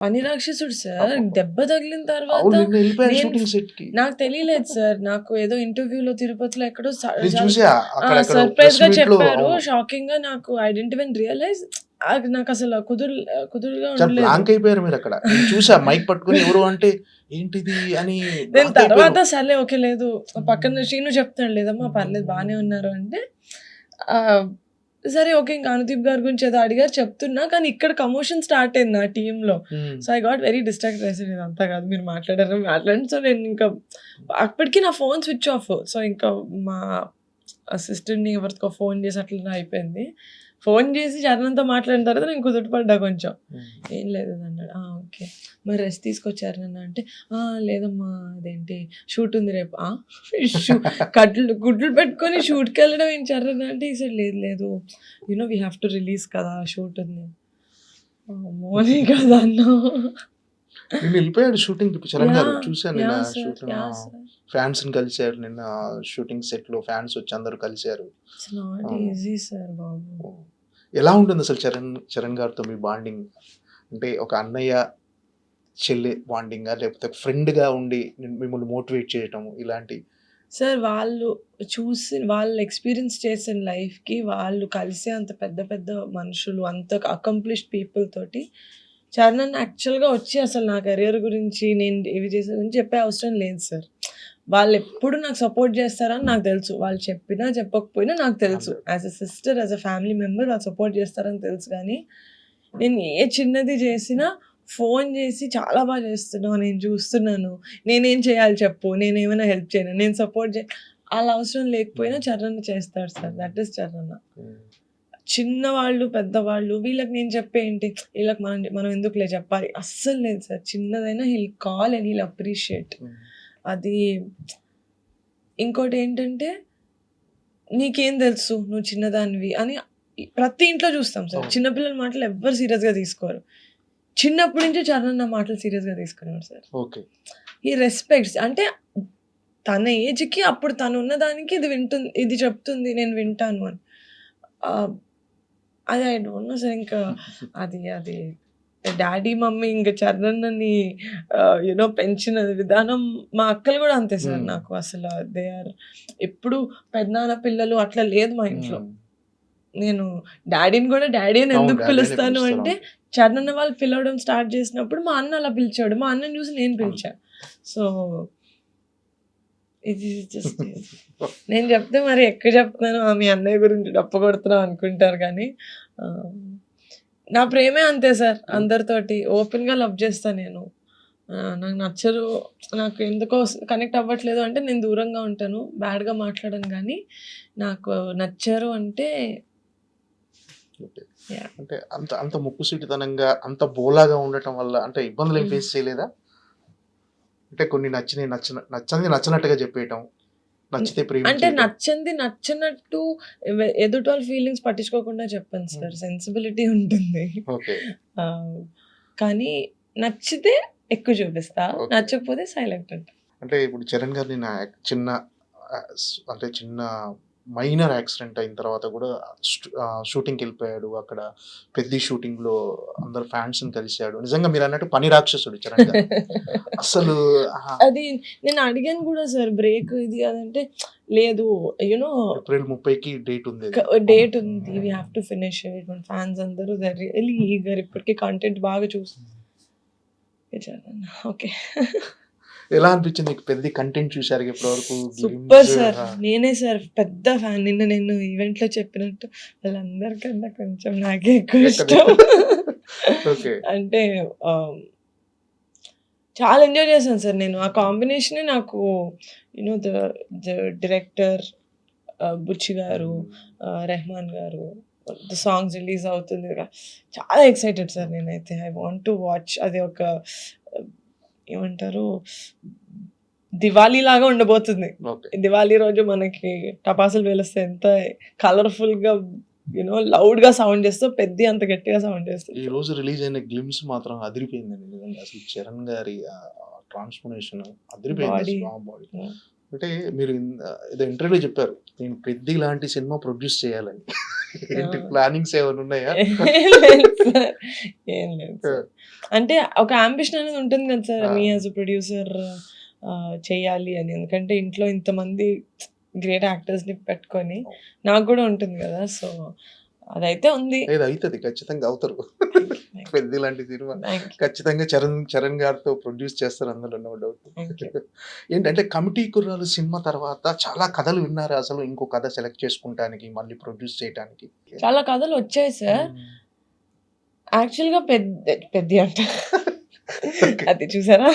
'పని రాక్షసుడు' సార్ అబ్బబ్బా! దెబ్బ తగిలిన తర్వాత అవును. నిన్న ఎళ్ళిపోయాడు నేను షూటింగ్ సెట్‌కి. నాకు తెలియలేదు సార్. నాకు ఏదో ఇంటర్వ్యూలో తిరుపతిలో ఎక్కడో నేను చాలా చూసా. అక్కడెక్కడో ప్రెస్ సర్ప్రైజ్‌గా మీట్‌లో చెప్పారు. అవును. షాకింగ్‌గా నాకు ఐ డిడ్ంట్ ఈవెన్ రియలైజ్ అది నాకసల కుదురుగా చాలా ఉండలేదు. బ్లాంక్ అయిపోయారు మీరక్కడ. నేను చూసా మైక్ పట్టుకొని ఎవరు అంటే ఏంటిది అని నేను బ్లాంక్ అయిపోయారు. తర్వాత సర్లే ఓకే. లేదు పక్కన శ్రీను చెప్తాడు లేదమ్మా పర్లేదు బానే ఉన్నారు అంటే ఆహ్, సరే ఓకే. ఇంక అనుదీప్ గారి గురించి ఏదో అడిగారు చెప్తున్నా. కానీ ఇక్కడ కమోషన్ స్టార్ట్ అయింది నా టీమ్‌లో. హ్మ్. So, I got very distracted. అసలు ఇదంతా కాదు మీరు మాట్లాడారు మాట్లాడండి. సో, నేను ఇంకా అప్పటికి నా ఫోన్ స్విచ్ ఆఫ్. సో, ఇంకా మా సిస్టర్‌ని ఎవరికో ఫోన్ చేసి అట్లా అయిపోయింది. ఫోన్ చేసి చరణ్‌తో మాట్లాడిన తర్వాత నేను కుదుటపడ్డా కొంచెం. హ్మ్. ఏం లేదు అన్నాడు. ఓకే. మరి రెస్ట్ తీసుకొచ్చారు నాన్న అంటే, లేదమ్మా అదేంటి షూట్ ఉంది రేపు. షూ గుడ్లు పెట్టుకొని షూట్‌కెళ్ళడం ఏంటి చరణ్ అంటే, ఈ సైడ్ లేదు లేదు. వి హావ్ టు రిలీజ్ కదా! షూట్ ఉంది. అమ్మో! నేను కదా అన్నా. నిన్న ఎళ్ళిపోయాడు షూటింగ్‌కి చరణ్ గారు. యాహ్! చూసాను నిన్న yeah! Sir. Shooting yeah! Sir. ఫ్యాన్స్‌ని కలిసారు నిన్న షూటింగ్ సెట్‌లో ఫ్యాన్స్ వచ్చి అందరూ కలిసారు. ఇట్స్ నాట్ అవును. Easy sir Babu. ఓహ్! ఎలా ఉంటుందసలు చరణ్ గారితో మీ బాండింగ్? అంటే ఒక అన్నయ్య, చెల్లి బాండింగా? లేకపోతే ఫ్రెండ్‌గా ఉండి మిమ్మల్ని మోటివేట్ చేయటం ఇలాంటి సార్ వాళ్ళు ఎక్స్‌పీరియన్స్ చేసిన లైఫ్‌కి వాళ్ళు కలిసే అంత పెద్ద పెద్ద మనుషులు, అంత అకంప్లిష్డ్ పీపుల్ తోటి చరణ్ యాక్చువల్‌గా వచ్చి అసలు నా కెరియర్ గురించి నేను ఇవి చేసే గురించి చెప్పే అవసరం లేదు సార్. వాళ్ళెప్పుడు నాకు సపోర్ట్ చేస్తారని నాకు తెలుసు. వాళ్ళు చెప్పినా చెప్పకపోయినా నాకు తెలుసు. అందరూ. As a sister, as a family member వాళ్ళు సపోర్ట్ చేస్తారని తెలుసు గానీ, నేను ఏ చిన్నది చేసినా ఫోన్ చేసి చాలా చేస్తున్నావు. నేను చూస్తున్నాను. నేనేం చేయాలి చెప్పు? నేనేమైనా హెల్ప్ చేయనా? నేను సపోర్ట్ అలా అవసరం లేకపోయినా చరణ్ చేస్తాడు సార్. That is Charan. హ్మ్. చిన్నవాళ్ళు, పెద్దవాళ్ళు వీళ్ళకి నేను చెప్పేంటి? వీళ్ళకి మనం ఎందుకులే చెప్పాలి. అస్సలు లేదు సార్. చిన్నదైనా he'll call and he'll appreciate. హ్మ్. అది ఇంకోటేంటంటే, నీకేం తెలుసు? నువ్వు చిన్నదానివి అని ప్రతి ఇంట్లో చూస్తాం సార్. అవును. చిన్న పిల్లల మాటలు ఎవ్వరు సీరియస్‌గా తీసుకోరు. చిన్నప్పటి నుంచి చరణ్ నా మాటలు సీరియస్‌గా తీసుకునేవాడు సార్. ఓకే. ఈ రెస్పెక్ట్స్ అంటే తన ఏజ్‌కి అప్పుడు తనున్న దానికి ఇది చెప్తుంది నేను వింటాను అని. ఆహ్, అది ఐ డోంట్ నో సార్ ఇంకా అది డ్యాడీ, మమ్మీ ఇంక చరణ్‌ని పెంచిన విధానం మా అక్కలు గూడా అంతే సార్ హ్మ్. నాకు అసల దే ఆర్ ఎప్పుడు పెదనాన్న పిల్లలు అట్లా లేదు మా ఇంట్లో. హ్మ్. నేను డ్యాడీని గూడా డ్యాడీ అని అవును. ఎందుకు డ్యాడీ అనే పిలుస్తాను పిలుస్తారు. అంటే, అవును. చరణ్ వాళ్ళు పిలవడం స్టార్ట్ చేసినప్పుడు మా అన్న అలా పిలిచాడు. మా అన్నని చూసి నేను అవును. పిలిచా. సో, ఇది జస్ట్ నేను చెప్తే మరి ఎక్కువ చెప్తున్నాను. మీ అన్నయ్య గురించి డప్ప కొడుతున్నావు అనుకుంటారు గానీ, ఆహ్, నా ప్రేమే అంతే సార్ హ్మ్. అందరితోటి. ఓపెన్‌గా లవ్ చేస్తా నేను. నాకు నచ్చరు. నాకు ఎందుకో కనెక్ట్ అవ్వట్లేదు అంటే నేను దూరంగా ఉంటాను. బ్యాడ్‌గా మాట్లాడను గానీ, నాకు నచ్చరు అంటే ఓకే. యాహ్! అంటే అంత అంత ముక్కుసూటితనంగా, అంత బోలాగా ఉండటం వల్ల అంటే ఇబ్బందులేం హ్మ్. ఫేస్ చేయలేదా? అంటే కొన్ని నచ్చినయి నచ్చనిది నచ్చనట్టుగా చెప్పేయటం, నచ్చితే అంటే ప్రేమించేయటం. నచ్చనిది నచ్చనట్టు ఎదుటి వాళ్ళ ఫీలింగ్స్ పట్టించుకోకుండా చెప్పను హ్మ్. సార్. సెన్సిబిలిటీ ఉంటుంది. ఓకే. ఆహ్, కానీ నచ్చితే ఎక్కువ చూపిస్తా. ఓకే. నచ్చకపోతే సైలెంట్ ఉంటా. అంటే ఇప్పుడు 'చరణ్' గారు నిన్న చిన్న అంటే చిన్న మైనర్ యాక్సిడెంట్ అయిన తర్వాత గూడా షూటింగ్‌కెళ్ళిపోయాడు. అక్కడ 'పెద్ది' షూటింగ్‌లో అందరు ఫ్యాన్స్‌ని కలిసాడు. నిజంగా మీరన్నట్టు పని రాక్షసుడు 'చరణ్' గారు. అసలు ఆహా! అది నేను అడిగాను గూడా సార్ బ్రేక్ ఇది అదంటే లేదు యూ నో ఏప్రిల్ 30కి డేట్ ఉందది. అవును. డేట్ ఉంది. We have to finish it. మన ఫ్యాన్స్ అందరూ దే ఆర్ రియల్లీ ఈగర్ ఇప్పటికి కంటెంట్ బాగా ఓకే. ఎలా అనిపించింది మీకు 'పెద్ది' కంటెంట్ చూసారుగా ఇప్పటివరకు సూపర్ గ్లిమ్స్? సార్. నేనే సార్ పెద్ద ఫ్యాన్. నిన్న నేను ఈవెంట్‌లో చెప్పినట్టు వాళ్ళందరికన్నా కొంచెం నాకే ఎక్కువ ఎక్కడి ఇష్టం. ఓకే. అంటే ఆహ్, చాలా ఎంజాయ్ చేశాను సార్ నేను. ఆ కాంబినేషనే నాకు ద ద డైరెక్టర్ బుచ్చి గారు, హ్మ్. రెహమాన్ గారు ద సాంగ్స్ రిలీజ్ అవుతుంది కదా! చాలా ఎక్సైటెడ్ సార్ నేనైతే. ఐ వాంట్ టు వాచ్ అది ఒక ఆహ్, ఏమంటారు దివాళీ లాగా ఉండబోతుంది. ఓకే. దివాళీ రోజు మనకి టపాసులు పేలిస్తే ఎంత కలర్‌ఫుల్‌గా లౌడ్‌గా సౌండ్ చేస్తదో పెద్ది అంత గట్టిగా సౌండ్ చేస్తది సార్. ఈరోజు రిలీజ్ అయిన గ్లిమ్స్ మాత్రం అదిరిపోయిందండి నిజంగా. అసలు 'చరణ్' గారి ట్రాన్స్‌ఫర్మేషన్ అదిరిపోయింది బాడీ. అసలు ఆ బాడీ. హ్మ్. అంటే మీరు ఏదో ఇంటర్వ్యూలో చెప్పారు. నేను 'పెద్ది' లాంటి సినిమా ప్రొడ్యూస్ చేయాలని. ఏంటి ఆ! ప్లానింగ్స్ ఏమైనా ఉన్నాయా? ఏం లేదు సార్. ఏం లేదు సార్. అంటే ఒక యాంబిషన్ అనేది ఉంటుంది కదా సార్. ఆ! మీ యాస్ ఎ ప్రొడ్యూసర్ చేయాలి అని. ఎందుకంటే ఇంట్లో ఇంతమంది గ్రేట్ యాక్టర్స్‌ని పెట్టుకొని నాకు గూడా ఉంటుంది గదా! సో, అదైతే ఉంది. లేదు అయితది. ఖచ్చితంగా అవుతారు. Thank you. 'పెద్ది' లాంటి సినిమా థాంక్ యూ. ఖచ్చితంగా చరణ్ గారితో ప్రొడ్యూస్ చేస్తారు అందులో నో డౌట్. Thank you. ఏంటంటే 'కమిటీ కుర్రాలు' సినిమా తర్వాత చాలా కథలు విన్నారా అసలు? ఇంకో కథ సెలెక్ట్ చేసుకుంటానికి, మళ్ళీ ప్రొడ్యూస్ చేయటానికి? చాలా కథలొచ్చాయి సార్. హ్మ్. యాక్చువల్‌గా పెద్ది అంట. ఓకే. అది చూసారా?